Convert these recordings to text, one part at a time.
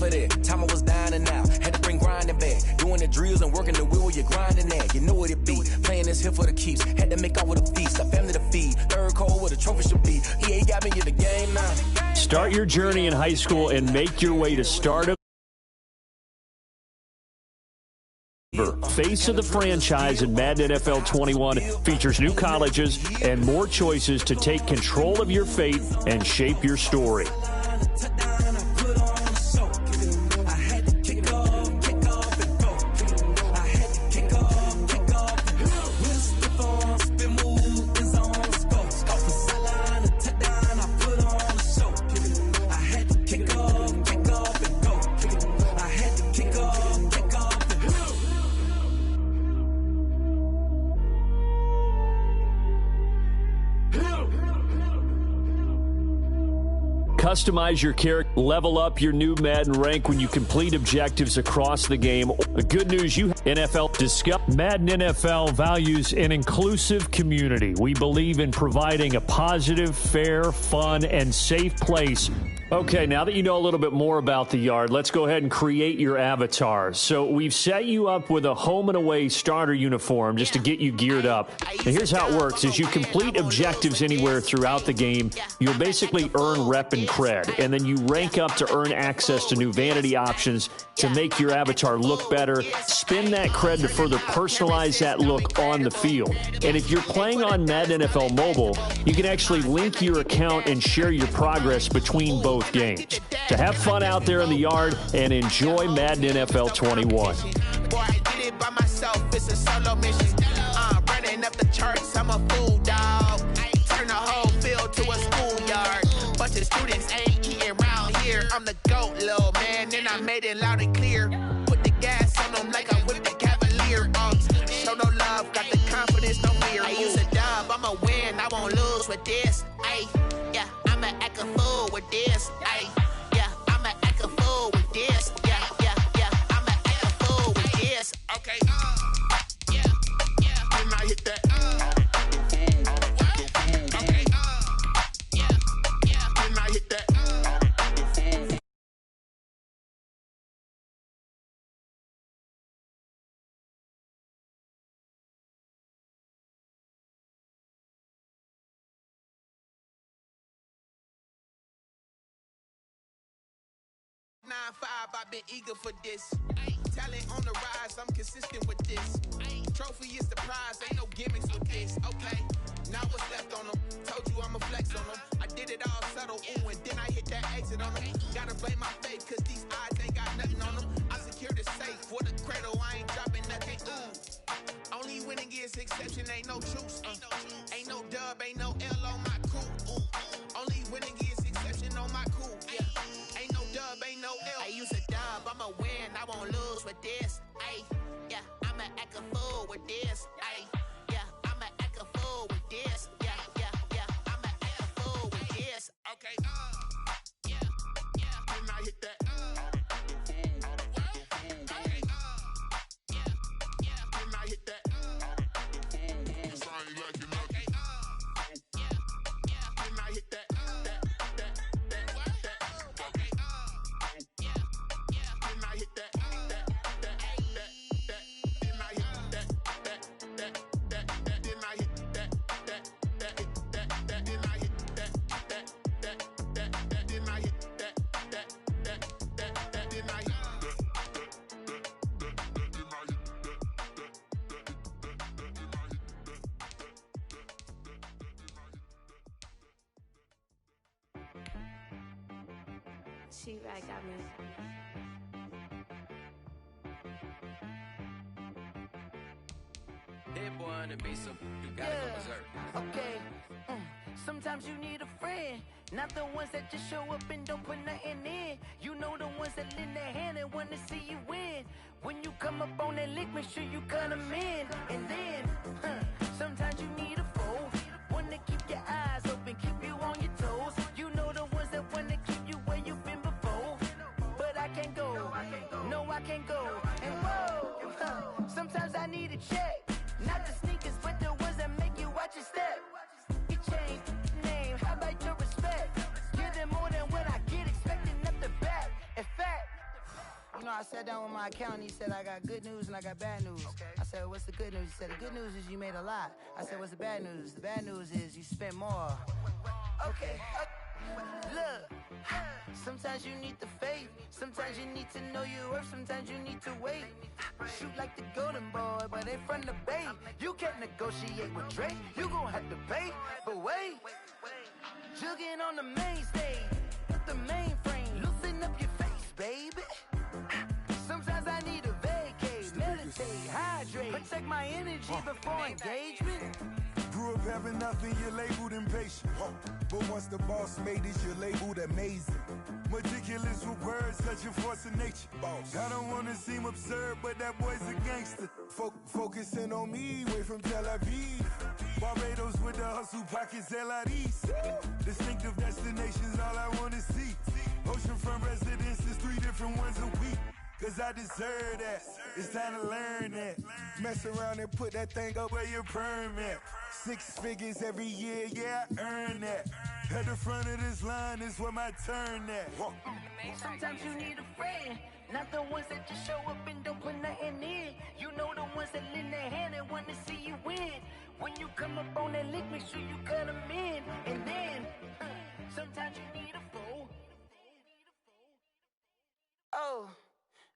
off of that. Time I was dying and out. Had to bring grinding back. Doing the drills and working the wheel where you're grinding at. You know what it be. Playing this here for the keeps. Had to make out with a feast. A family to feed. Third cold with a trophy should be. EA got me in the game now. Start your journey in high school and make your way to stardom. Face of the franchise in Madden NFL 21 features new colleges and more choices to take control of your fate and shape your story. Customize your character, level up your new Madden rank when you complete objectives across the game. The good news, you NFL discuss. Madden NFL values an inclusive community. We believe in providing a positive, fair, fun, and safe place. Okay, now that you know a little bit more about the yard, let's go ahead and create your avatar. So we've set you up with a home and away starter uniform just to get you geared up. And here's how it works. As you complete objectives anywhere throughout the game, you'll basically earn rep and cred. And then you rank up to earn access to new vanity options to make your avatar look better. Spin that cred to further personalize that look on the field. And if you're playing on Madden NFL Mobile, you can actually link your account and share your progress between both games. To have fun out there in the yard and enjoy Madden NFL 21. Boy, I did it by myself, it's a solo mission. Running up the charts, I'm a fool, dog. Turn the whole field to a schoolyard. Bunch of students ain't eating around here. I'm the GOAT, little man, and I made it loud and clear. Put the gas on them like I whipped the Cavalier. Show no love, got the confidence, no fear. I use a dub, I'ma win, I won't lose with this. Ay, yeah, I'ma act a fool with this. Ay, yeah, I'ma act a fool with this. Yeah, yeah, yeah, I'ma act a fool with this. Okay, yeah, yeah, and I hit that. Okay, yeah, yeah, and I hit that. I've been eager for this. Talent on the rise, I'm consistent with this. Trophy is the prize, ain't no gimmicks with this. Okay, now what's left on them? Told you I'ma flex on them. I did it all subtle, ooh, and then I hit that exit on them. Gotta blame my faith, cause these eyes ain't got nothing on them. I secured the safe for the cradle, I ain't dropping nothing. Only winning is exception, ain't no truce. Ain't no dub, ain't no L on my crew. Only winning is exception on my crew. Yeah. Ain't no dub, ain't no L. I use a dub, I'ma win, I won't lose with this. Ay, yeah, I'ma act a fool with this. Ay, yeah, I'ma act a fool with this. Yeah, yeah, yeah, I'ma act a fool with this. Okay, yeah, yeah, and I hit that. Okay, yeah, yeah, and I hit that. She right got me. Hit boy on the beat, so you gotta go berserk. Okay. Sometimes you need a friend, not the ones that just show up and don't put nothing in. You know the ones that lend their hand and want to see you win. When you come up on that lick, make sure you cut them in. And then, sometimes you need a foe, one to keep your eyes open, keep you on your toes. You know the ones that want to keep you where you've been before. But I can't go, no I can't go. And whoa, sometimes I need a check, not the sneakers, but the ones that make you watch your step. You change name, how about your respect? Give them more than what I get, expecting up the back. In fact, know, I sat down with my accountant. He said, I got good news and I got bad news. Okay. I said, what's the good news? He said, the good news is you made a lot. I said, what's the bad news? The bad news is you spent more. Okay. Look, sometimes you need the faith. Sometimes you need to know your worth. Sometimes you need to wait. Shoot like the golden boy, but ain't from the bay. You can't negotiate with Drake. You gon' have to pay. But wait, jugging on the main stage. Put the mainframe. Loosen up your face, baby. Sometimes I need a vacate. Meditate, hydrate. Protect my energy before engagement. Grew up having nothing, you're labeled impatient. But once the boss made it, you're labeled amazing. Meticulous with words, such a force of nature. I don't wanna seem absurd, but that boy's a gangster. Focusing on me, way from Tel Aviv. Barbados with the hustle pockets, LIDs. Distinctive destinations, all I wanna see. Oceanfront residences, 3 different ones a week. Cause I deserve that, it's time to learn that. Mess around and put that thing up where your permit. 6 figures every year, yeah, I earn that. At the front of this line is where my turn at. Sometimes you need a friend, not the ones that just show up and don't put nothing in. You know the ones that lend their hand and want to see you win. When you come up on that lick, make sure you cut them in. And then, sometimes you need a fool. Oh.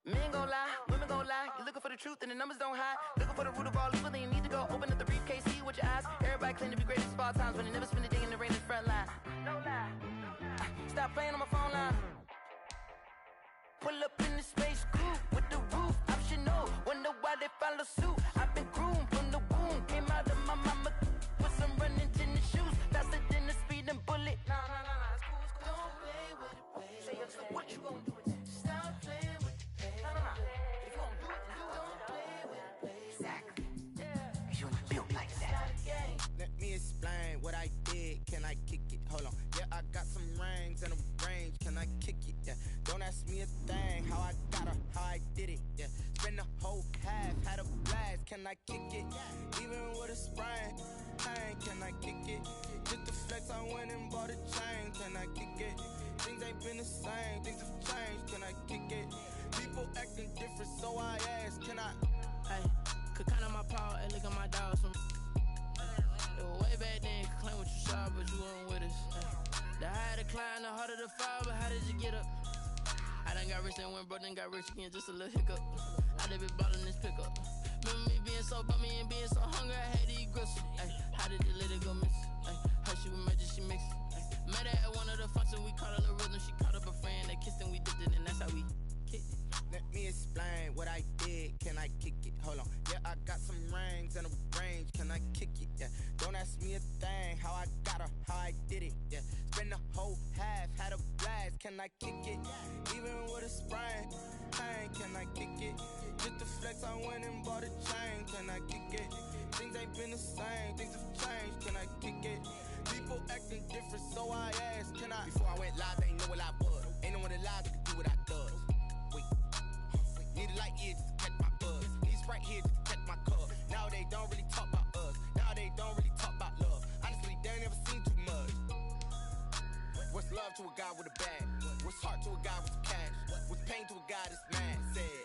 Men gon' lie, women gon' lie. You're looking for the truth and the numbers don't hide. Looking for the root of all evil, then you need to go open up the briefcase, see with your eyes. Everybody claim to be greatest of all times, but they never spend a day in the rain in the front line. No lie. Stop playing on my phone line. Pull up in the space coupe with the roof optional. Wonder why they follow suit. I've been groomed from the womb. Came out of my mama with some running tennis shoes. Faster than the speeding bullet. Nah, it's cool, it's cool. Don't play with it, baby. So what you gon' do? Stop playing. Let me explain what I did. Can I kick it? Hold on. Yeah, I got some rings and a range. Can I kick it? Yeah. Don't ask me a thing. How I got her, how I did it. Yeah. Spend the whole half, had a blast. Can I kick it? Even with a sprain. Hey, can I kick it? Just the flex, I went and bought a chain. Can I kick it? Things ain't been the same. Things have changed. Can I kick it? People acting different, so I ask. Can I? Hey, could count on my power and look at my dogs from. It was way back then, could claim what you saw, but you weren't with us. The higher the climb, the harder the fall, but how did you get up? I done got rich and went broke, then got rich again, just a little hiccup. I done been ballin' this pickup. Remember me being so bummy and being so hungry, I had to eat gristle. Ay, how did the lady go miss? Ay, her she was magic, she mixed. Met her at one of the functions, we caught a little rhythm, she caught up a friend, they kissed and we dipped it, and that's how we kicked it. Let me explain what I did. Can I kick it? Hold on. Yeah, I got some rings and a range. Can I kick it? Yeah. Don't ask me a thing. How I got her, how I did it. Yeah. Spend the whole half, had a blast. Can I kick it? Even with a sprain. Hey, can I kick it? Just the flex, I went and bought a chain. Can I kick it? Things ain't been the same. Things have changed. Can I kick it? People acting different, so I asked. Can I? Before I went live, they ain't know what I was. Ain't no one alive that could do what I does. Need a light here just to catch my buzz. Need Sprite here just to catch my cup. Now they don't really talk about us. Now they don't really talk about love. Honestly, they ain't never seen too much. What's love to a guy with a bag? What's heart to a guy with some cash? What's pain to a guy that's mad? Said.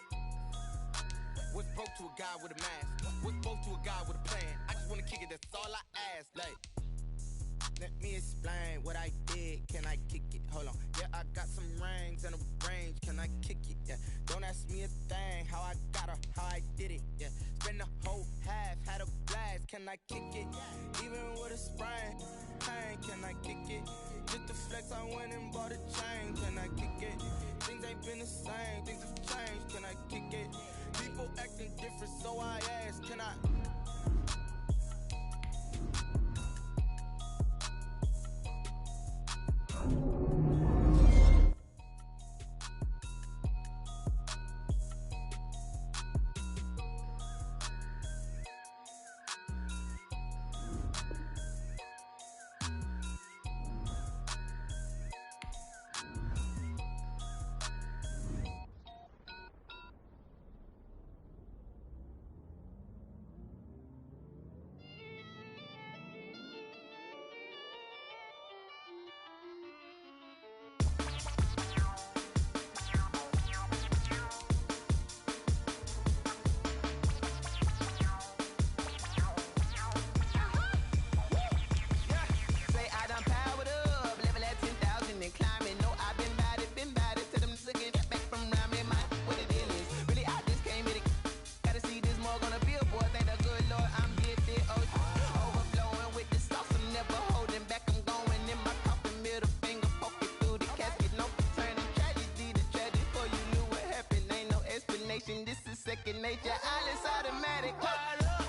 What's broke to a guy with a mask? What's broke to a guy with a plan? I just wanna kick it, that's all I ask. Like, let me explain what I did. Can I kick it? Hold on. Yeah, I got some rings and a range. Can I kick it? Yeah. Don't ask me a thing. How I got her, how I did it. Yeah. Spend the whole half, had a blast. Can I kick it? Even with a sprain. Hey, can I kick it? Just the flex, I went and bought a chain. Can I kick it? Things ain't been the same. Things have changed. Can I kick it? People acting different, so I ask. Can I? second nature. All is automatic. Call up.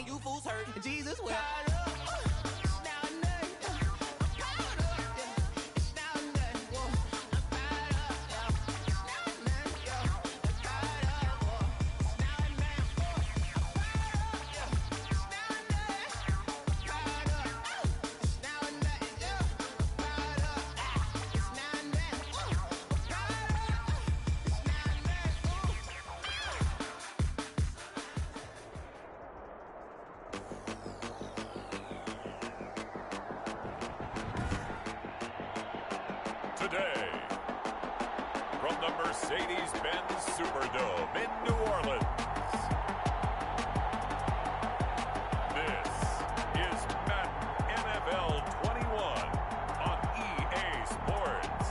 You fools hurt. Jesus will. Today, from the Mercedes-Benz Superdome in New Orleans, this is Madden NFL 21 on EA Sports.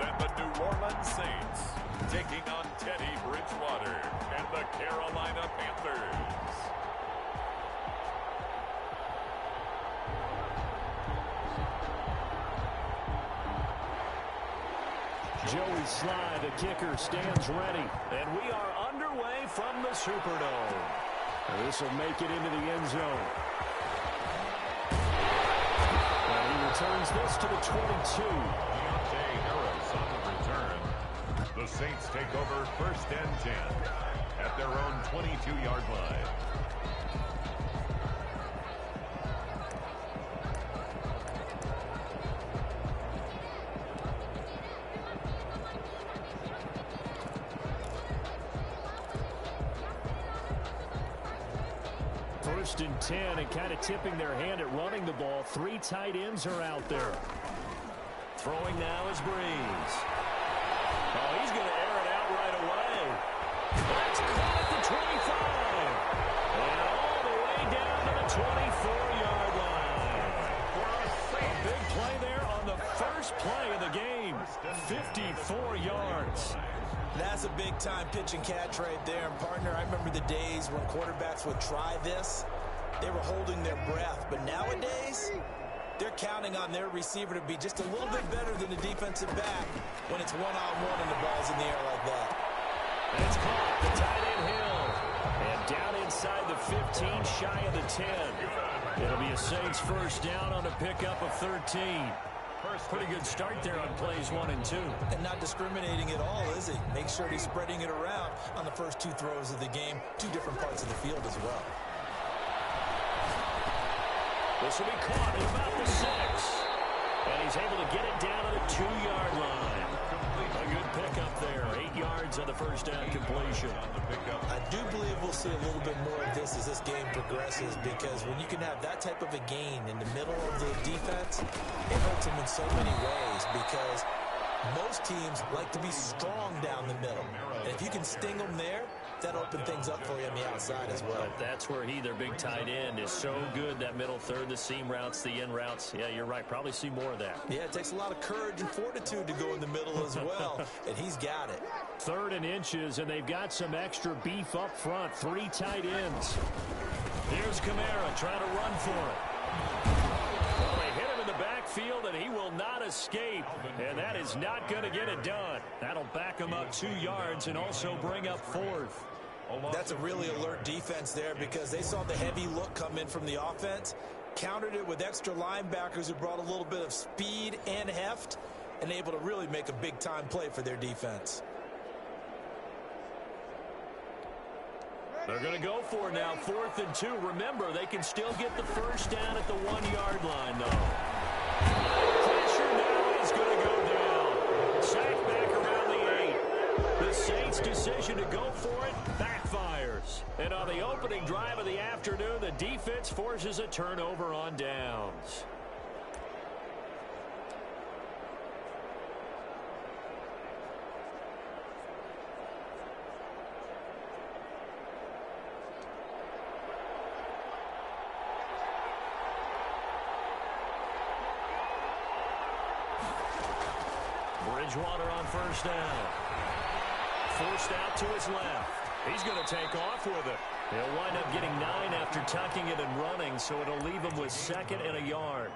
And the New Orleans Saints taking on Teddy Bridgewater and the Carolina Panthers. Joey Sly, the kicker, stands ready. And we are underway from the Superdome. This will make it into the end zone. And he returns this to the 22. On the return, the Saints take over 1st and 10 at their own 22-yard line. First and 10, and kind of tipping their hand at running the ball. 3 tight ends are out there. Throwing now is Breeze. Oh, he's going to air it out right away. That's caught at the 25. And all the way down to the 24-yard line. A big play there on the first play of the game. 54 yards. That's a big-time pitch and catch right there. And, partner, I remember the days when quarterbacks would try this. They were holding their breath. But nowadays, they're counting on their receiver to be just a little bit better than the defensive back when it's one-on-one and the ball's in the air like that. And it's caught. The tight end Hill. And down inside the 15, shy of the 10. It'll be a Saints first down on a pickup of 13. Pretty good start there on plays 1 and 2. And not discriminating at all, is he? Make sure he's spreading it around on the first 2 throws of the game. 2 different parts of the field as well. This will be caught at about the 6. And he's able to get it down to the 2-yard line. A good pickup there. 8 yards on the first down completion. I do believe we'll see a little bit more of this as this game progresses, because when you can have that type of a gain in the middle of the defense, it hurts them in so many ways, because most teams like to be strong down the middle. And if you can sting them there, that'll open things up for you on the outside as well. But that's where their big tight end, is so good. That middle third, the seam routes, the in routes. Yeah, you're right. Probably see more of that. Yeah, it takes a lot of courage and fortitude to go in the middle as well, and he's got it. 3rd and inches, and they've got some extra beef up front. 3 tight ends. Here's Kamara trying to run for it. Well, they hit him in the backfield, and he will not escape. And that is not going to get it done. That'll back him up 2 yards and also bring up 4th. That's a really alert defense there, because they saw the heavy look come in from the offense. countered it with extra linebackers who brought a little bit of speed and heft and able to really make a big-time play for their defense. They're going to go for it now, 4th and 2. Remember, they can still get the first down at the 1-yard line, though. Pressure now is going to go down. Sack back around the 8. The Saints' decision to go for it backfires. And on the opening drive of the afternoon, the defense forces a turnover on downs. Bridgewater on first down. Forced out to his left. He's going to take off with it. He'll wind up getting 9 after tucking it and running, so it'll leave him with 2nd and a yard.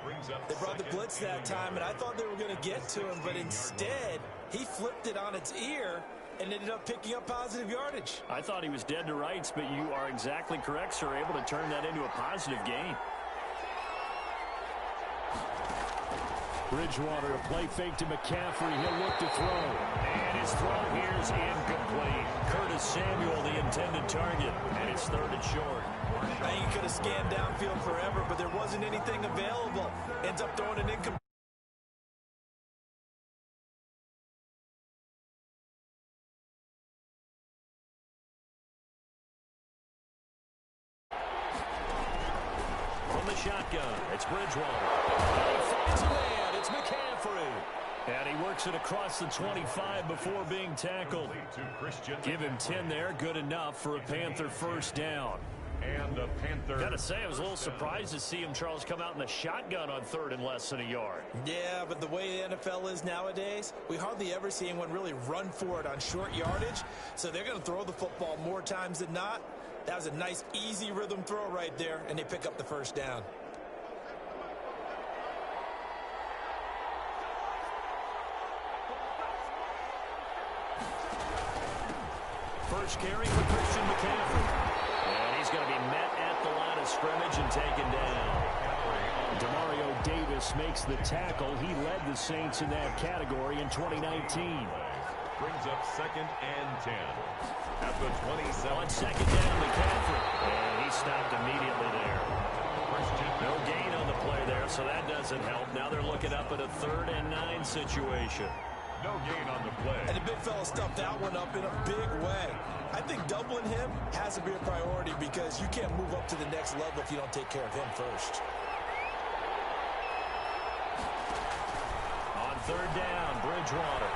They brought the blitz that time, and I thought they were going to get to him, but instead, he flipped it on its ear and ended up picking up positive yardage. I thought he was dead to rights, but you are exactly correct, sir. Able to turn that into a positive gain. Bridgewater, a play fake to McCaffrey. He'll look to throw. And his throw here is incomplete. Curtis Samuel, the intended target. And it's 3rd and short. I think he could have scanned downfield forever, but there wasn't anything available. Ends up throwing an incomplete. From the shotgun, it's Bridgewater. And he finds a man. It's McCaffrey. And he works it across the 25 before being tackled. Give him 10 there. Good enough for a Panther first down. And a Panther. Gotta say, I was a little surprised to see him, Charles, come out in the shotgun on 3rd and less than a yard. Yeah, but the way the NFL is nowadays, we hardly ever see anyone really run for it on short yardage. So they're going to throw the football more times than not. That was a nice, easy rhythm throw right there, and they pick up the first down. First carry for Christian McCaffrey. And he's going to be met at the line of scrimmage and taken down. Demario Davis makes the tackle. He led the Saints in that category in 2019. Brings up 2nd and 10. At the 27. On 2nd down, McCaffrey. And he stopped immediately there. No gain on the play there, so that doesn't help. Now they're looking up at a 3rd and 9 situation. No gain on the play. And the big fella stuffed that one up in a big way. I think doubling him has to be a priority because you can't move up to the next level if you don't take care of him first. On 3rd down, Bridgewater.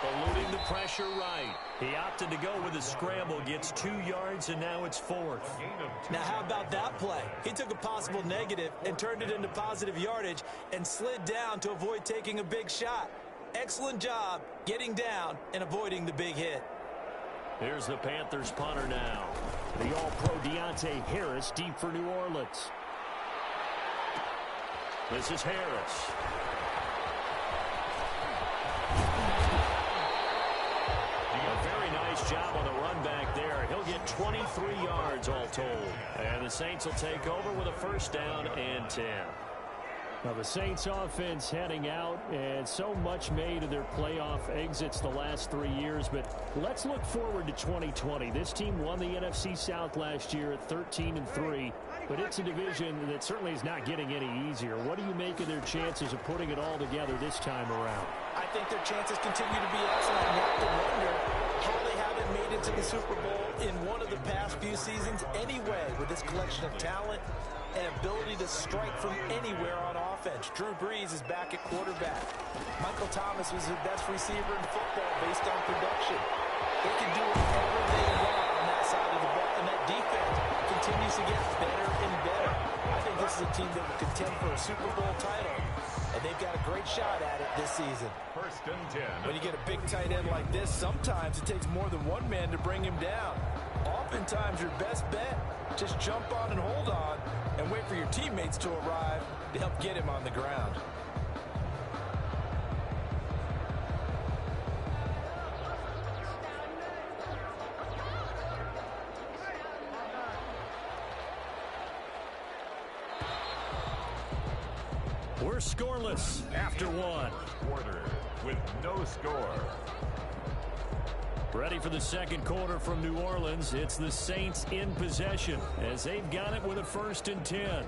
Eluding the pressure right. He opted to go with a scramble, gets 2 yards, and now it's 4th. Now, how about that play? He took a possible negative and turned it into positive yardage and slid down to avoid taking a big shot. Excellent job getting down and avoiding the big hit. Here's the Panthers punter now. The All-Pro Deontay Harris deep for New Orleans. This is Harris. A very nice job on the run back there. He'll get 23 yards all told. And the Saints will take over with a first down and 10. Now the Saints offense heading out, and so much made of their playoff exits the last 3 years. But let's look forward to 2020. This team won the NFC South last year at 13-3, but it's a division that certainly is not getting any easier. What do you make of their chances of putting it all together this time around? I think their chances continue to be excellent. You have to wonder how they haven't made it to the Super Bowl in one of the past few seasons anyway, with this collection of talent and ability to strike from anywhere on offense. Drew Brees is back at quarterback. Michael Thomas was the best receiver in football based on production. They can do whatever they want on that side of the ball, and that defense continues to get better and better. I think this is a team that will contend for a Super Bowl title, and they've got a great shot at it this season. First and 10. When you get a big tight end like this, sometimes it takes more than one man to bring him down. Oftentimes, your best bet, just jump on and hold on and wait for your teammates to arrive to help get him on the ground. We're scoreless after one. Quarter with no score. Ready for the second quarter from New Orleans. It's the Saints in possession as they've got it with a 1st and 10.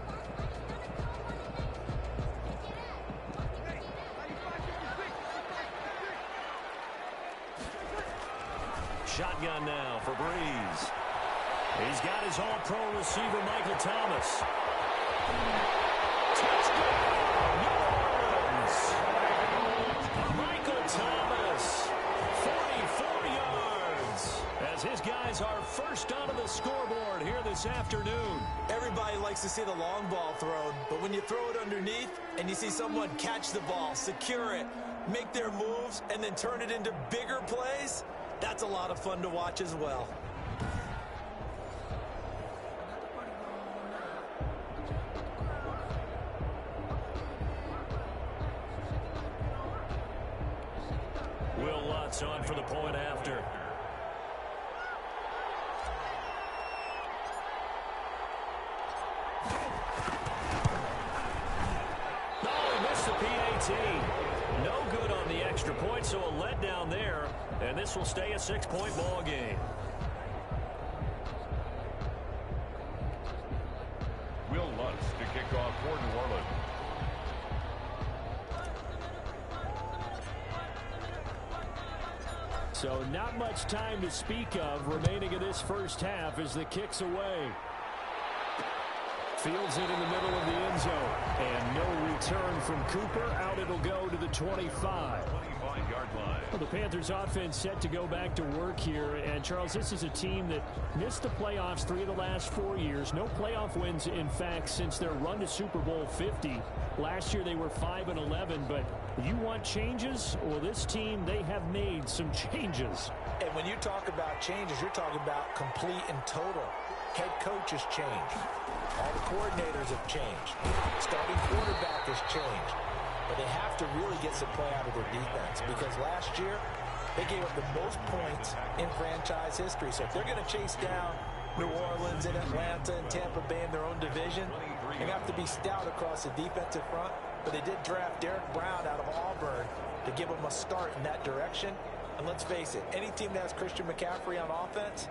Shotgun now for Breeze. He's got his all-pro receiver, Michael Thomas. Touchdown, New Orleans. Michael Thomas, 44 yards, as his guys are first onto the scoreboard here this afternoon. Everybody likes to see the long ball thrown, but when you throw it underneath and you see someone catch the ball, secure it, make their moves, and then turn it into bigger plays, that's a lot of fun to watch as well. Will Lutz on for the point after. Oh, he missed the PAT. No good on the extra point, so a letdown there. And this will stay a 6-point ball game. Will Lutz to kick off for New Orleans. So not much time to speak of remaining in this first half as the kick's away. Fields it in the middle of the end zone. And no return from Cooper. Out it'll go to the 25. 25-yard line. Well, the Panthers offense set to go back to work here. And, Charles, this is a team that missed the playoffs 3 of the last 4 years. No playoff wins, in fact, since their run to Super Bowl 50. Last year they were 5-11. But you want changes? Well, this team, they have made some changes. And when you talk about changes, you're talking about complete and total. Head coach has changed. All the coordinators have changed. Starting quarterback has changed. But they have to really get some play out of their defense because last year they gave up the most points in franchise history. So if they're going to chase down New Orleans and Atlanta and Tampa Bay in their own division, they have to be stout across the defensive front. But they did draft Derek Brown out of Auburn to give them a start in that direction. And let's face it, any team that has Christian McCaffrey on offense,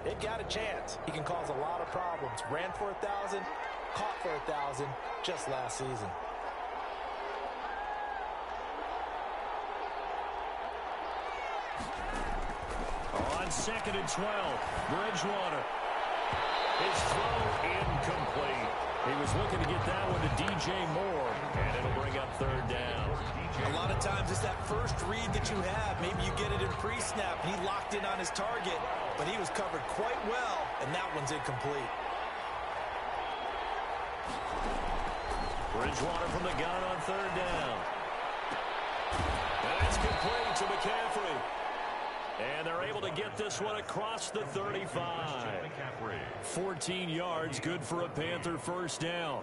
they've got a chance. He can cause a lot of problems. Ran for 1,000, caught for 1,000 just last season. On 2nd and 12, Bridgewater. His throw incomplete. He was looking to get that one to DJ Moore, and it'll bring up 3rd down. A lot of times it's that first read that you have. Maybe you get it in pre-snap. He locked in on his target, but he was covered quite well, and that one's incomplete. Bridgewater from the gun on 3rd down. That's complete to McCaffrey. And they're able to get this one across the 35. 14 yards, good for a Panther first down.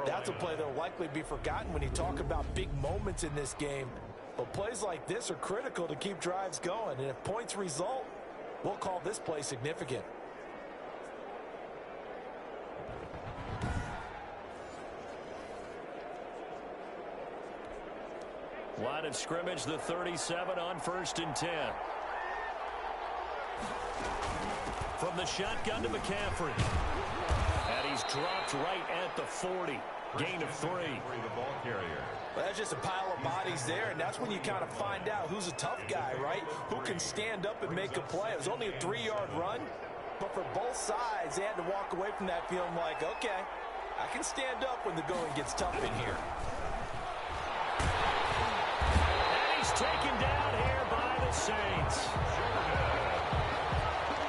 That's a play that will likely be forgotten when you talk about big moments in this game. But plays like this are critical to keep drives going. And if points result, we'll call this play significant. Line of scrimmage, the 37 on 1st and 10. From the shotgun to McCaffrey. And he's dropped right at the 40. Gain of 3. The ball carrier. Well, that's just a pile of bodies there, and that's when you kind of find out who's a tough guy, right? Who can stand up and make a play. It was only a 3-yard run, but for both sides, they had to walk away from that feeling like, okay, I can stand up when the going gets tough in here. Taken down here by the Saints.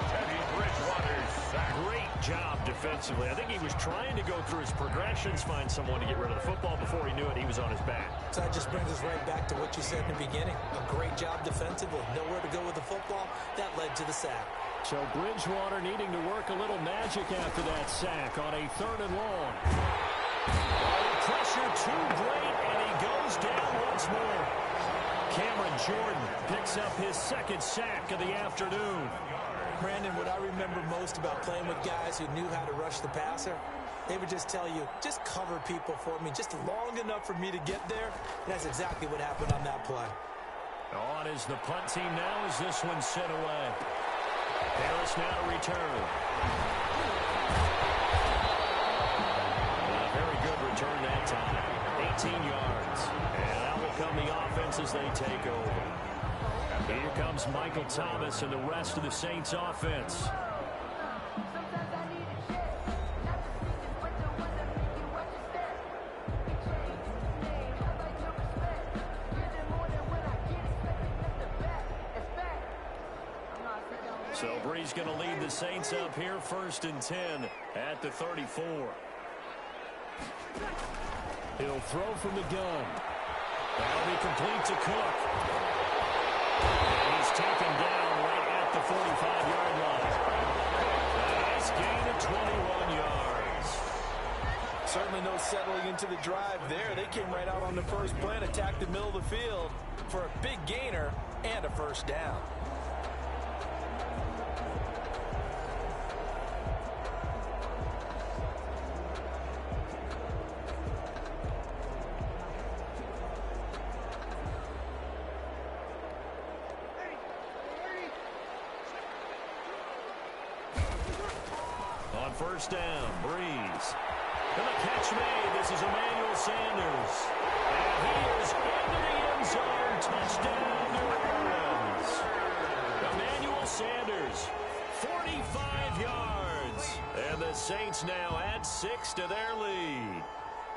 Teddy Bridgewater's sack. Great job defensively. I think he was trying to go through his progressions, find someone to get rid of the football. Before he knew it, he was on his back. So that just brings us right back to what you said in the beginning. A great job defensively. Nowhere to go with the football. That led to the sack. So Bridgewater needing to work a little magic after that sack on a 3rd and long. Pressure too great, and he goes down once more. Cameron Jordan picks up his 2nd sack of the afternoon. Brandon, what I remember most about playing with guys who knew how to rush the passer, they would just tell you, just cover people for me, just long enough for me to get there. And that's exactly what happened on that play. On is the punt team now as this one's sent away. Harris now to return. A very good return that time. 18 yards. And out will come the offense as they take over. Here comes Michael Thomas and the rest of the Saints offense. So Bree's going to lead the Saints up here, 1st and 10 at the 34. He'll throw from the gun. That'll be complete to Cook. And he's taken down right at the 45-yard line. Nice gain of 21 yards. Certainly no settling into the drive there. They came right out on the first play and attacked the middle of the field for a big gainer and a first down. First down, Breeze. And the catch made. This is Emmanuel Sanders. And he is into the end zone. Touchdown, New Orleans. Emmanuel Sanders, 45 yards. And the Saints now add 6 to their lead.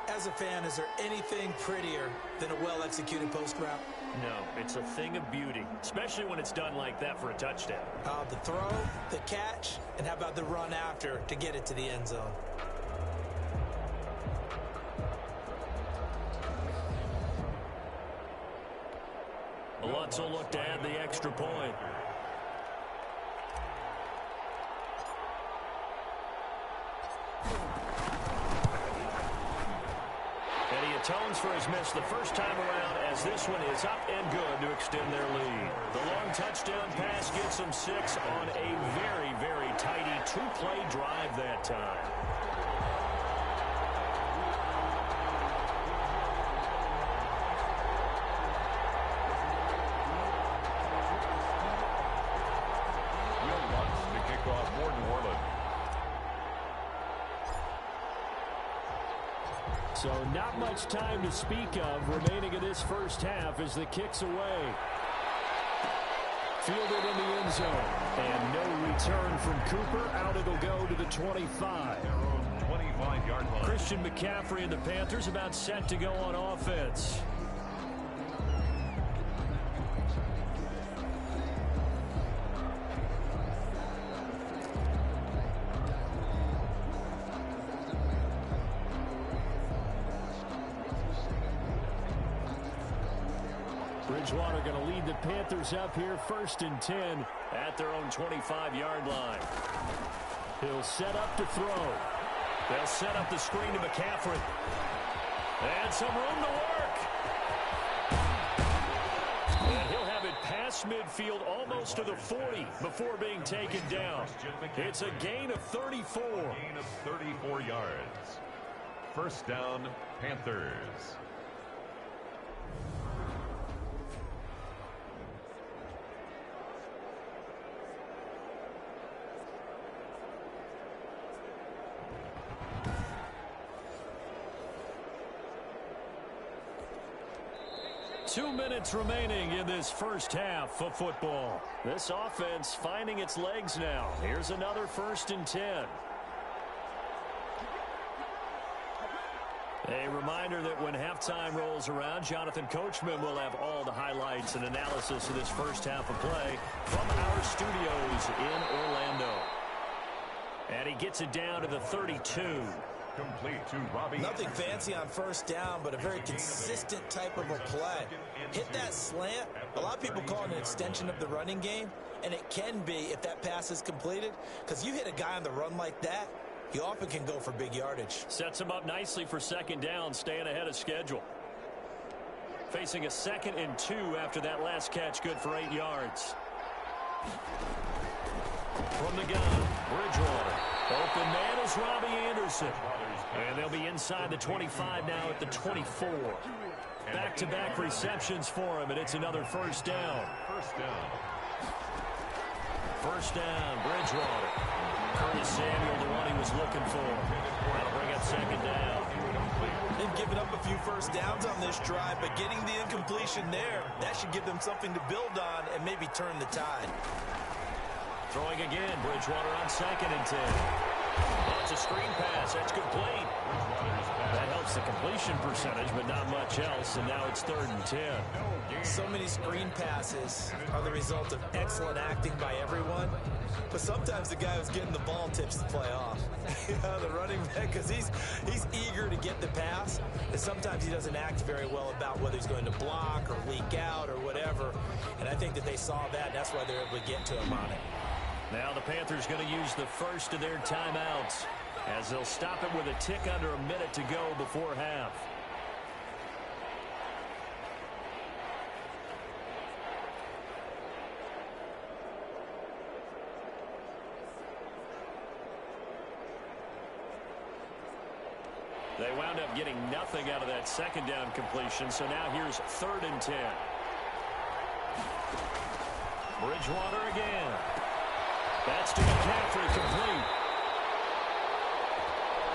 As a fan, is there anything prettier than a well-executed post route? No, it's a thing of beauty, especially when it's done like that for a touchdown. The throw, the catch, and how about the run after to get it to the end zone? Lutz will look to add the extra point. And he atones for his miss the first time around as this one is up and good to extend their lead. The long touchdown pass gets them 6 on a very, very tidy 2-play drive that time. Will Lutz to kick off for New Orleans. So not much time to speak of remaining in this first half as the kick's away. Fielded in the end zone. And no return from Cooper. Out it'll go to the 25. 25-yard line. Christian McCaffrey and the Panthers about set to go on offense. Bridgewater going to lead the Panthers up here, 1st and 10 at their own 25-yard line. He'll set up to throw. They'll set up the screen to McCaffrey. And some room to work. And he'll have it past midfield almost to the 40 before being taken down. It's a gain of 34. Gain of 34 yards. First down, Panthers. Two minutes remaining in this first half of football. This offense finding its legs now. Here's another 1st and 10. A reminder that when halftime rolls around, Jonathan Coachman will have all the highlights and analysis of this first half of play from our studios in Orlando. And he gets it down to the 32. Complete to Robbie. Nothing fancy on first down, but a very consistent type of a play. Hit that slant. A lot of people call it an extension of the running game, and it can be if that pass is completed, because you hit a guy on the run like that, he often can go for big yardage. Sets him up nicely for 2nd down, staying ahead of schedule. Facing a 2nd and 2 after that last catch, good for 8 yards. From the gun, Bridgewater. Open man is Robbie Anderson. And they'll be inside the 25 now at the 24. Back-to-back receptions for him, and it's another first down. First down, Bridgewater. Curtis Samuel, the one he was looking for. That'll bring up second down. They've given up a few first downs on this drive, but getting the incompletion there, that should give them something to build on and maybe turn the tide. Throwing again, Bridgewater on 2nd and 10. That's a screen pass. That's complete. That helps the completion percentage, but not much else, and now it's 3rd and 10. So many screen passes are the result of excellent acting by everyone, but sometimes the guy who's getting the ball tips the play off. The running back, because he's eager to get the pass, and sometimes he doesn't act very well about whether he's going to block or leak out or whatever, and I think that they saw that, and that's why they're able to get to him on it. Now the Panthers going to use the first of their timeouts as they'll stop it with a tick under a minute to go before half. They wound up getting nothing out of that second down completion, so now here's 3rd and 10. Bridgewater again. That's to McCaffrey, complete.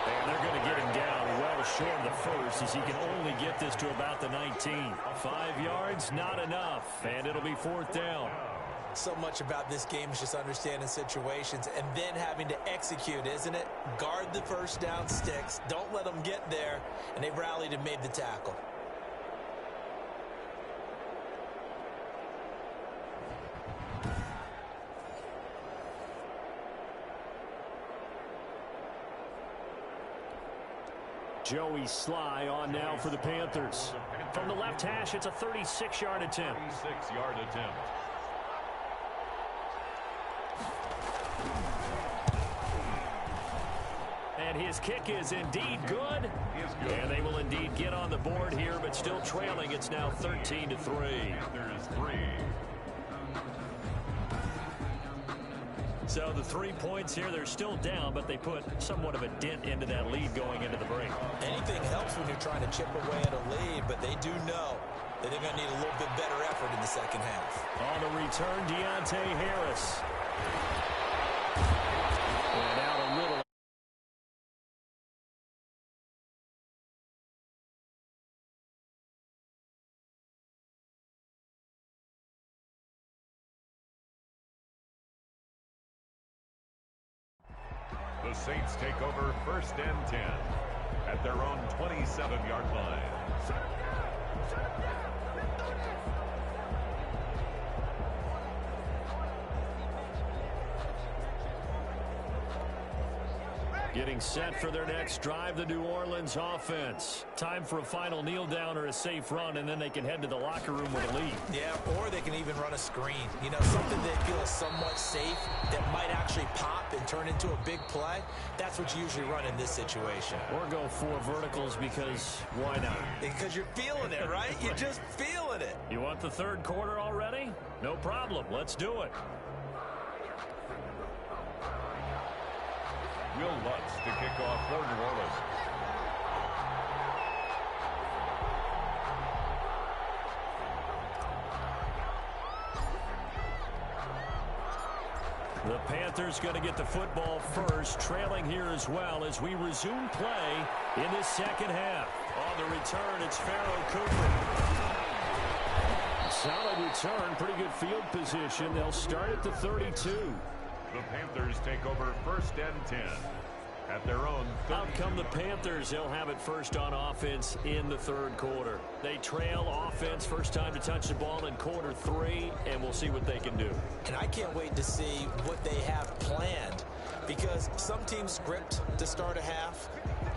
And they're going to get him down well short of the first as he can only get this to about the 19. 5 yards, not enough, and it'll be 4th down. So much about this game is just understanding situations and then having to execute, isn't it? Guard the first down sticks. Don't let them get there. And they rallied and made the tackle. Joey Sly on now for the Panthers. From the left hash, it's a 36-yard attempt. 36-yard attempt. And his kick is indeed good. And they will indeed get on the board here, but still trailing. It's now 13-3. There's 3. So the 3 points here, they're still down, but they put somewhat of a dent into that lead going into the break. Anything helps when you're trying to chip away at a lead, but they do know that they're going to need a little bit better effort in the second half. On the return, Deontay Harris. And out a little. The Saints take over 1st and 10 at their own 27-yard line. Getting set for their next drive, the New Orleans offense. Time for a final kneel down or a safe run, and then they can head to the locker room with a lead. Yeah, or they can even run a screen. You know, something they feel is somewhat safe that might actually pop and turn into a big play. That's what you usually run in this situation. Or go 4 verticals because why not? Because you're feeling it, right? You're just feeling it. You want the 3rd quarter already? No problem. Let's do it. Will Lutz to kick off for New Orleans. The Panthers going to get the football first, trailing here as well as we resume play in this second half. On the return, it's Pharaoh Cooper. Solid return, pretty good field position. They'll start at the 32. The Panthers take over 1st and 10 at their own 30. Out come the Panthers. They'll have it first on offense in the 3rd quarter. They trail offense, first time to touch the ball in quarter 3, and we'll see what they can do. And I can't wait to see what they have planned, because some teams script to start a half.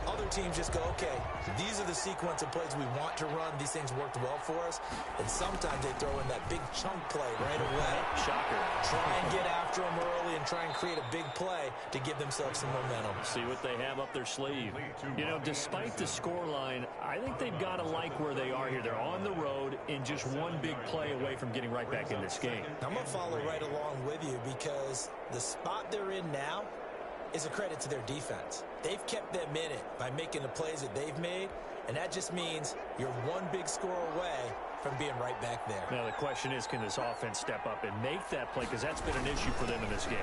Other teams just go, okay, these are the sequence of plays we want to run. These things worked well for us. And sometimes they throw in that big chunk play right away. Shocker. Try and get after them early and try and create a big play to give themselves some momentum. See what they have up their sleeve. You know, despite the scoreline, I think they've got to like where they are here. They're on the road and just one big play away from getting right back in this game. I'm going to follow right along with you because the spot they're in now is a credit to their defense. They've kept them in it by making the plays that they've made, and that just means you're one big score away from being right back there. Now the question is, can this offense step up and make that play? Because that's been an issue for them in this game.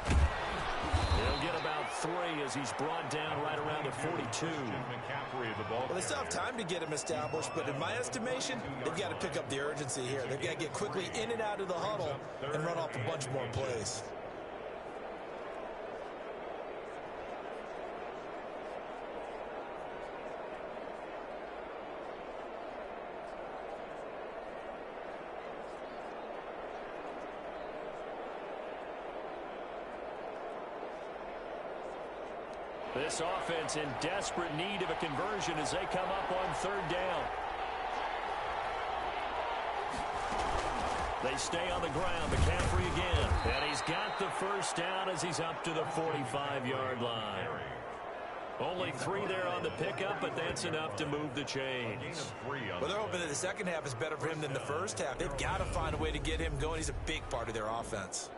He'll get about 3 as he's brought down right around the 42. Well, they still have time to get him established, but in my estimation, they've got to pick up the urgency here. They've got to get quickly in and out of the huddle and run off a bunch more plays. This offense in desperate need of a conversion as they come up on 3rd down. They stay on the ground. McCaffrey again. And he's got the first down as he's up to the 45-yard line. Only 3 there on the pickup, but that's enough to move the chains. Well, they're hoping that the second half is better for him than the first half. They've got to find a way to get him going. He's a big part of their offense.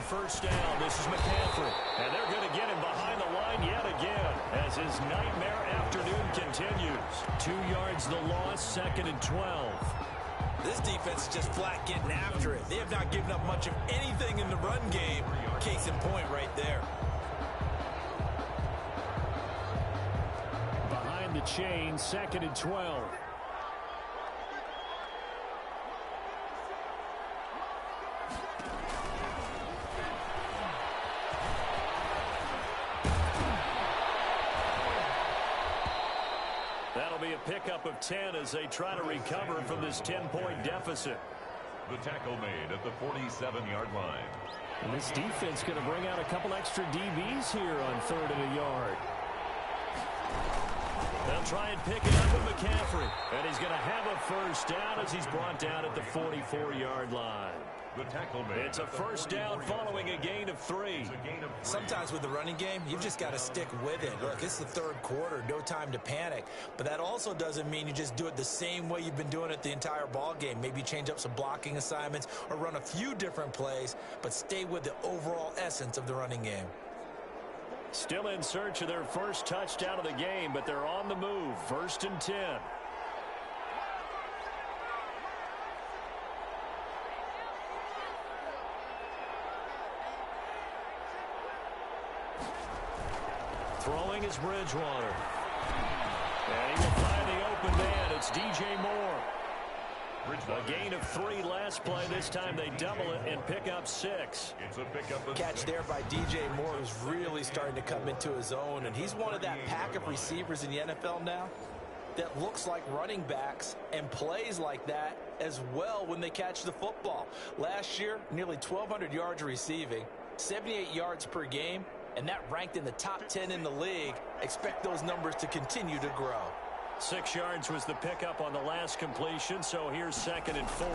First down, this is McCaffrey. And they're going to get him behind the line yet again as his nightmare afternoon continues. 2 yards the loss, 2nd and 12. This defense is just flat getting after it. They have not given up much of anything in the run game. Case in point right there. Behind the chain, 2nd and 12. Pickup of 10 as they try to recover from this 10-point deficit. The tackle made at the 47-yard line. And this defense going to bring out a couple extra DBs here on 3rd and a yard. They'll try and pick it up with McCaffrey. And he's going to have a first down as he's brought down at the 44-yard line. The tackle made. It's a first down following a gain of 3. Sometimes with the running game, you've just got to stick with it. Look, it's the 3rd quarter, no time to panic. But that also doesn't mean you just do it the same way you've been doing it the entire ball game. Maybe change up some blocking assignments or run a few different plays, but stay with the overall essence of the running game. Still in search of their first touchdown of the game, but they're on the move. 1st and 10. Throwing is Bridgewater. And he will find the open man. It's DJ Moore. A gain of 3 last play. This time they double it and pick up 6. It's a pickup of catch there by DJ Moore, who's really starting to come into his own. And he's one of that pack of receivers in the NFL now that looks like running backs and plays like that as well when they catch the football. Last year, nearly 1,200 yards receiving, 78 yards per game. And that ranked in the top 10 in the league. Expect those numbers to continue to grow. 6 yards was the pickup on the last completion, so here's 2nd and 4.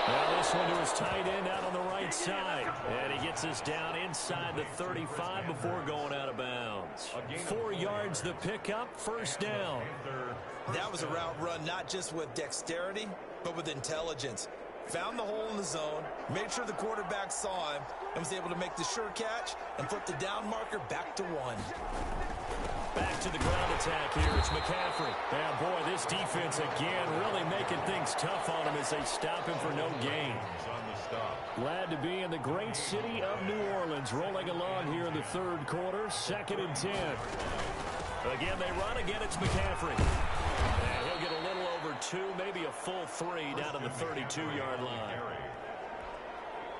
Now this one to his tight end out on the right side. And he gets us down inside the 35 before going out of bounds. 4 yards the pickup, first down. That was a route run not just with dexterity, but with intelligence. found the hole in the zone, made sure the quarterback saw him, and was able to make the sure catch and flip the down marker back to 1. Back to the ground attack here. It's McCaffrey. Yeah, boy, this defense again really making things tough on him as they stop him for no gain. Glad to be in the great city of New Orleans, rolling along here in the third quarter, 2nd and 10. Again, they run. Again, it's McCaffrey. And he'll get a little over 2, maybe a full 3 down to the 32-yard line.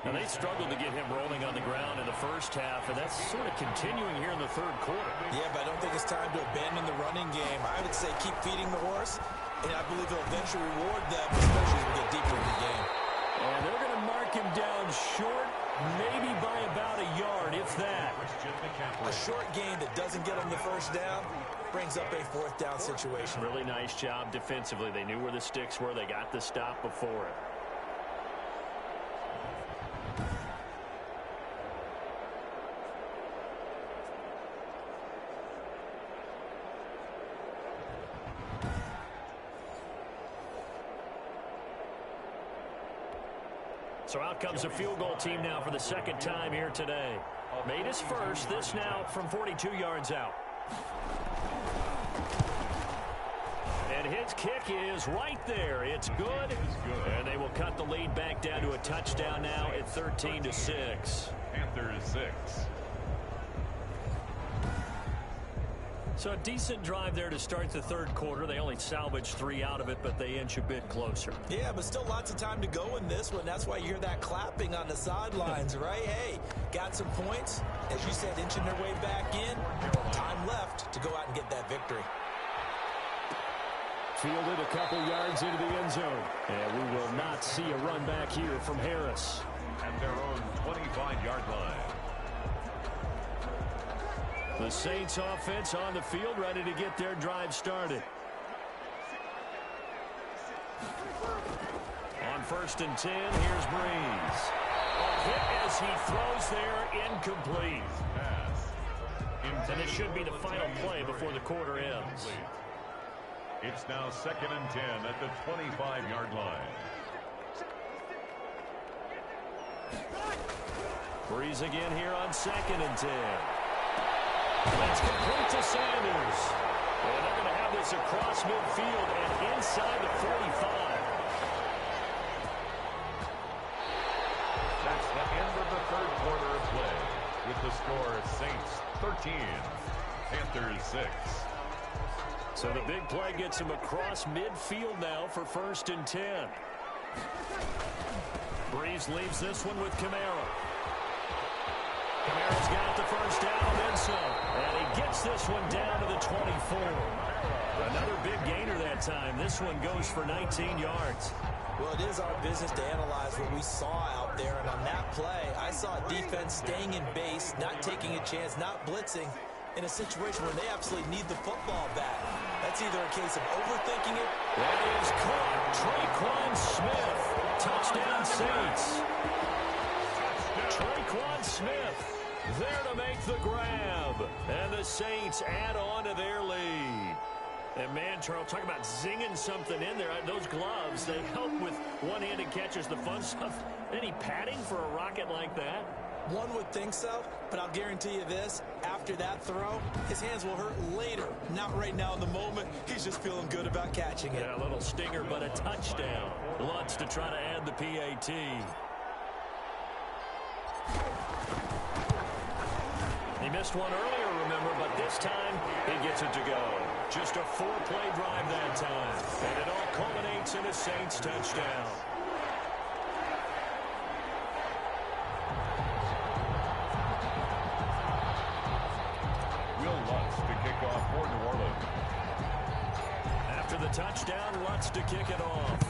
Now, they struggled to get him rolling on the ground in the first half, and that's sort of continuing here in the third quarter. Yeah, but I don't think it's time to abandon the running game. I would say keep feeding the horse, and I believe it'll eventually reward them, especially as we get deeper in the game. And they're going to mark him down short, maybe by about a yard, if that. A short gain that doesn't get them the first down brings up a 4th down situation. Really nice job defensively. They knew where the sticks were. They got the stop before it. So out comes a field goal team now for the 2nd time here today. Made his first. This now from 42 yards out. And his kick is right there. It's good. And they will cut the lead back down to a touchdown now at 13-6. Panthers 6. So a decent drive there to start the third quarter. They only salvaged 3 out of it, but they inch a bit closer. Yeah, but still lots of time to go in this one. That's why you hear that clapping on the sidelines, right? Hey, got some points. As you said, inching their way back in. Time left to go out and get that victory. Fielded a couple yards into the end zone. And we will not see a run back here from Harris. At their own 25-yard line. The Saints offense on the field, ready to get their drive started. On 1st and 10, here's Breeze. A hit as he throws there, incomplete. And it should be the final play before the quarter ends. It's now 2nd and 10 at the 25-yard line. Breeze again here on 2nd and 10. That's complete to Sanders. And they're going to have this across midfield and inside the 45. That's the end of the third quarter of play. With the score, Saints 13, Panthers 6. So the big play gets him across midfield now for 1st and 10. Breeze leaves this one with Kamara. Kamara's got the first down, then some. And he gets this one down to the 24. Another big gainer that time. This one goes for 19 yards. Well, it is our business to analyze what we saw out there. And on that play, I saw a defense staying in base, not taking a chance, not blitzing, in a situation where they absolutely need the football back. That's either a case of overthinking it. That is caught. Traquan Smith. Touchdown Saints. Traquan Smith there to make the grab. And the Saints add on to their lead. And man, Charles, talk about zinging something in there. Those gloves, they help with one-handed catches, the fun stuff. Any padding for a rocket like that? One would think so, but I'll guarantee you this. After that throw, his hands will hurt later. Not right now in the moment. He's just feeling good about catching it. Yeah, a little stinger, but a touchdown. Lutz to try to add the PAT. He missed one earlier, remember, but this time he gets it to go. Just a 4-play drive that time. And it all culminates in a Saints touchdown. Will Lutz to kick off for New Orleans. After the touchdown, Lutz to kick it off.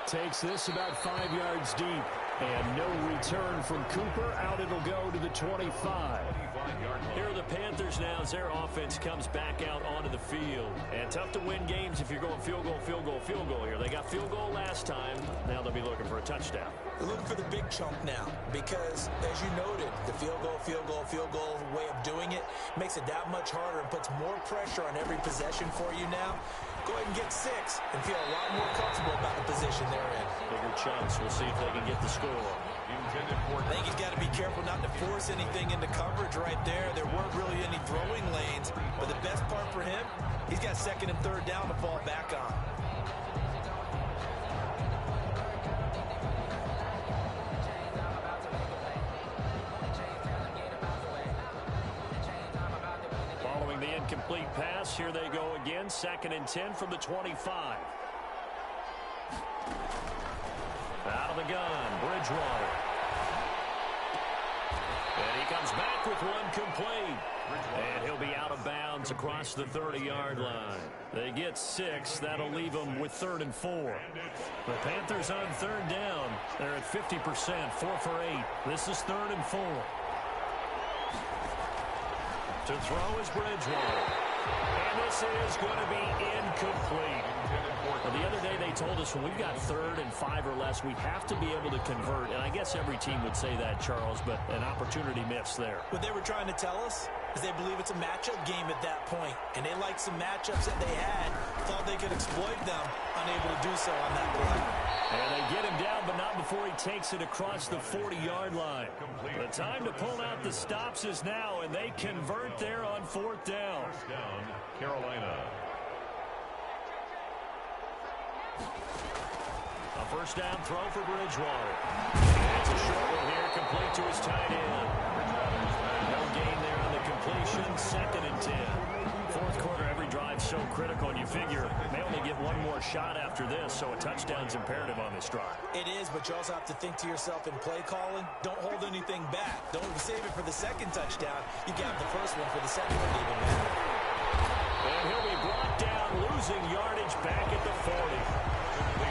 Takes this about 5 yards deep. And no return from Cooper. Out it'll go to the 25. Here are the Panthers now as their offense comes back out onto the field. And tough to win games if you're going field goal, field goal, field goal here. They got field goal last time. Now they'll be looking for a touchdown. They're looking for the big chunk now because, as you noted, the field goal, field goal, field goal way of doing it makes it that much harder and puts more pressure on every possession for you now. Go ahead and get 6 and feel a lot more comfortable about the position they're in. Bigger chunks. We'll see if they can get the score. I think he's got to be careful not to force anything into coverage right there. There weren't really any throwing lanes, but the best part for him, he's got 2nd and 3rd down to fall back on. Following the incomplete pass, here they go again. 2nd and 10 from the 25. Out of the gun, Bridgewater. And he comes back with one complete. And he'll be out of bounds across the 30-yard line. They get 6. That'll leave them with 3rd and 4. The Panthers on 3rd down. They're at 50%, 4 for 8. This is 3rd and 4. To throw is Bridgewater. And this is going to be incomplete. Well, the other day they told us when we've got 3rd and 5 or less, we have to be able to convert. And I guess every team would say that, Charles, but an opportunity missed there. What they were trying to tell us is they believe it's a matchup game at that point. And they liked some matchups that they had, thought they could exploit them, unable to do so on that play. And they get him down, but not before he takes it across the 40-yard line. The time to pull out the stops is now, and they convert there on 4th down. First down, Carolina. A first down throw for Bridgewater. It's a short one here, complete to his tight end. No gain there on the completion, 2nd and 10. 4th quarter, every drive so critical, and you figure may only get one more shot after this, so a touchdown's imperative on this drive. It is, but you also have to think to yourself in play calling, don't hold anything back. Don't save it for the 2nd touchdown. You got the first one for the 2nd one even better. And he'll be brought down, losing yardage back at the 40.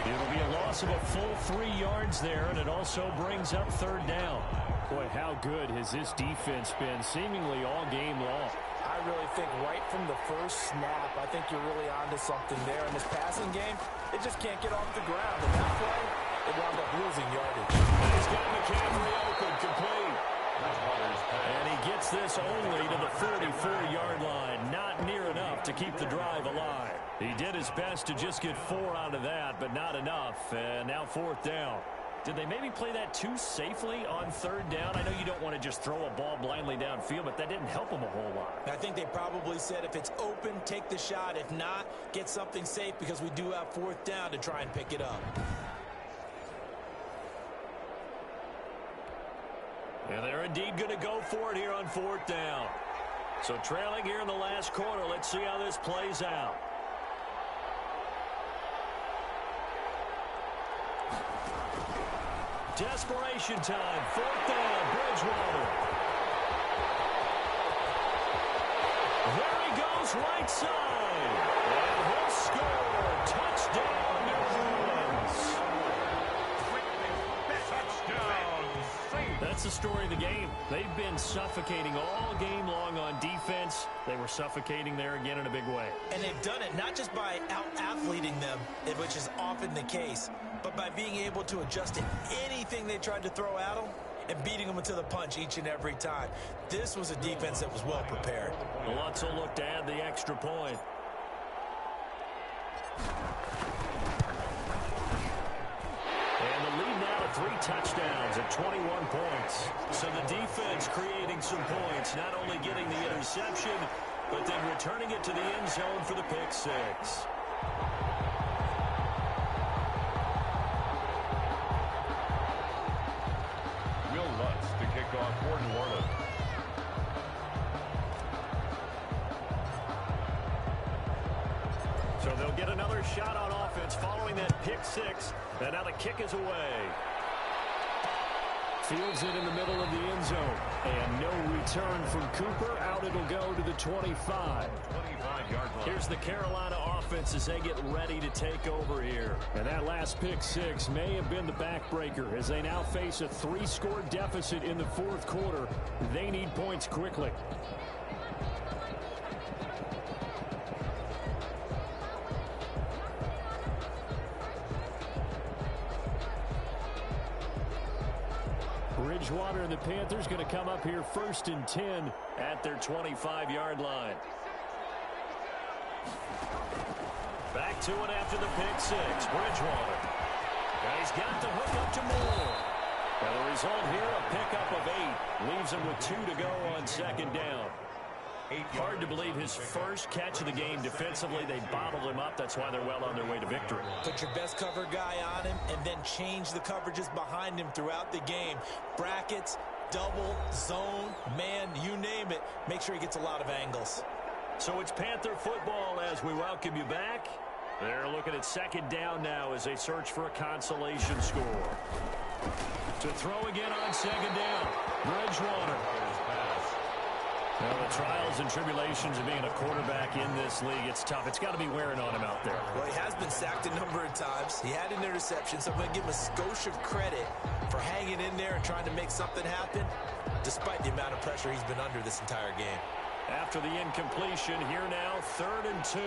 It'll be a loss of a full 3 yards there, and it also brings up 3rd down. Boy, how good has this defense been seemingly all game long? I really think right from the first snap, I think you're really onto something there. In this passing game, it just can't get off the ground. And that play, it wound up losing yardage. And he's got McCaffrey open, complete. And he gets this only to the 44-yard line. Not near enough to keep the drive alive. He did his best to just get 4 out of that, but not enough. And now 4th down. Did they maybe play that too safely on 3rd down? I know you don't want to just throw a ball blindly downfield, but that didn't help them a whole lot. I think they probably said if it's open, take the shot. If not, get something safe because we do have 4th down to try and pick it up. And they're indeed going to go for it here on 4th down. So trailing here in the last quarter, let's see how this plays out. Desperation time. 4th down, Bridgewater. There he goes, right side. And he'll score. Touchdown, New Orleans. Touchdown, Saints. That's the story of the game. They've been suffocating all game long on defense. They were suffocating there again in a big way. And they've done it not just by out-athleting them, which is often the case, but by being able to adjust to anything they tried to throw at them and beating them into the punch each and every time. This was a defense that was well prepared. Lutz will look to add the extra point. And the lead now to 3 touchdowns at 21 points. So the defense creating some points, not only getting the interception, but then returning it to the end zone for the pick 6. To kick off for New Orleans. So they'll get another shot on offense following that pick 6. And now the kick is away. Fields it in the middle of the end zone. And no return from Cooper. Out it'll go to the 25. Here's the Carolina offense as they get ready to take over here. And that last pick six may have been the backbreaker as they now face a 3-score deficit in the fourth quarter. They need points quickly. Bridgewater and the Panthers going to come up here 1st and 10 at their 25-yard line. Back to it after the pick six. Bridgewater. And he's got the hook up to Moore. And the result here, a pickup of 8. Leaves him with 2 to go on 2nd down. Hard to believe his first catch of the game defensively. They bottled him up. That's why they're well on their way to victory. Put your best cover guy on him and then change the coverages behind him throughout the game. Brackets, double, zone, man, you name it. Make sure he gets a lot of angles. So it's Panther football as we welcome you back. They're looking at 2nd down now as they search for a consolation score. To throw again on 2nd down. Bridgewater. Well, the trials and tribulations of being a quarterback in this league, it's tough. It's got to be wearing on him out there. Well, he has been sacked a number of times. He had an interception, so I'm going to give him a skosh of credit for hanging in there and trying to make something happen, despite the amount of pressure he's been under this entire game. After the incompletion, here now, 3rd and 2.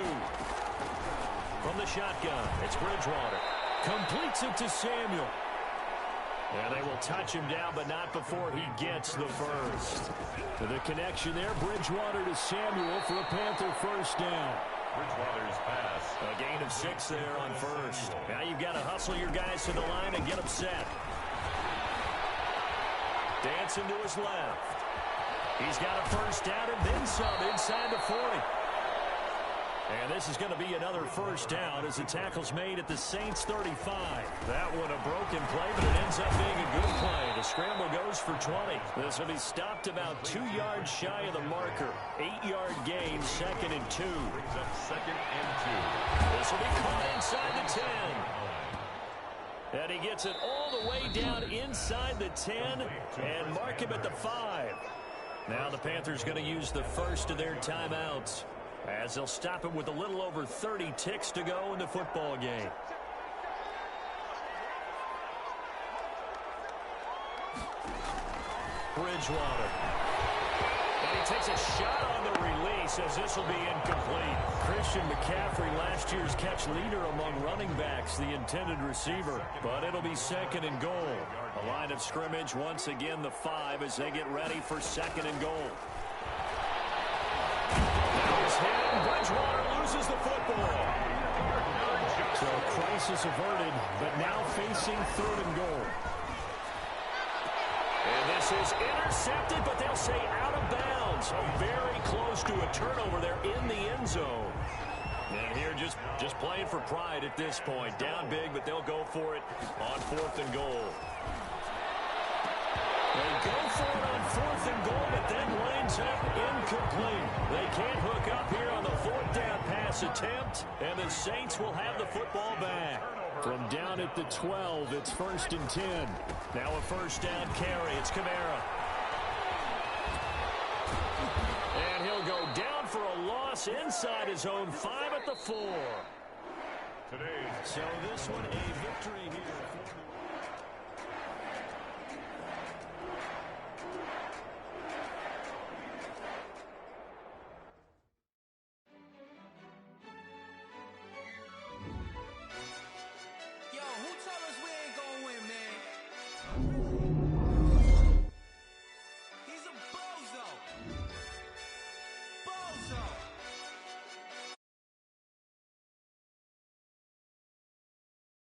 From the shotgun, it's Bridgewater. Completes it to Samuel. And they will touch him down, but not before he gets the first. The connection there, Bridgewater to Samuel for a Panther 1st down. Bridgewater's pass. A gain of 6 there on 1st. Now you've got to hustle your guys to the line and get them set. Dancing to his left. He's got a 1st down and then some inside the 40. And this is going to be another 1st down as the tackle's made at the Saints 35. That one a broken play, but it ends up being a good play. The scramble goes for 20. This will be stopped about 2 yards shy of the marker. 8-yard gain, 2nd and 2. Brings up 2nd and 2. This will be caught inside the 10. And he gets it all the way down inside the 10 and mark him at the 5. Now the Panthers going to use the first of their timeouts, as they'll stop him with a little over 30 ticks to go in the football game. Bridgewater. And he takes a shot on the release as this will be incomplete. Christian McCaffrey, last year's catch leader among running backs, the intended receiver. But it'll be 2nd and goal. A line of scrimmage, once again the 5 as they get ready for 2nd and goal. Bridgewater loses the football. So crisis averted, but now facing 3rd and goal. And this is intercepted, but they'll say out of bounds. So very close to a turnover there in the end zone. And here just playing for pride at this point. Down big, but they'll go for it on 4th and goal. They go for it on 4th and goal, but then lines up incomplete. They can't hook up here on the 4th down pass attempt, and the Saints will have the football back. From down at the 12, it's 1st and 10. Now a 1st down carry. It's Kamara. And he'll go down for a loss inside his own 5 at the 4. Today. So this one a victory here.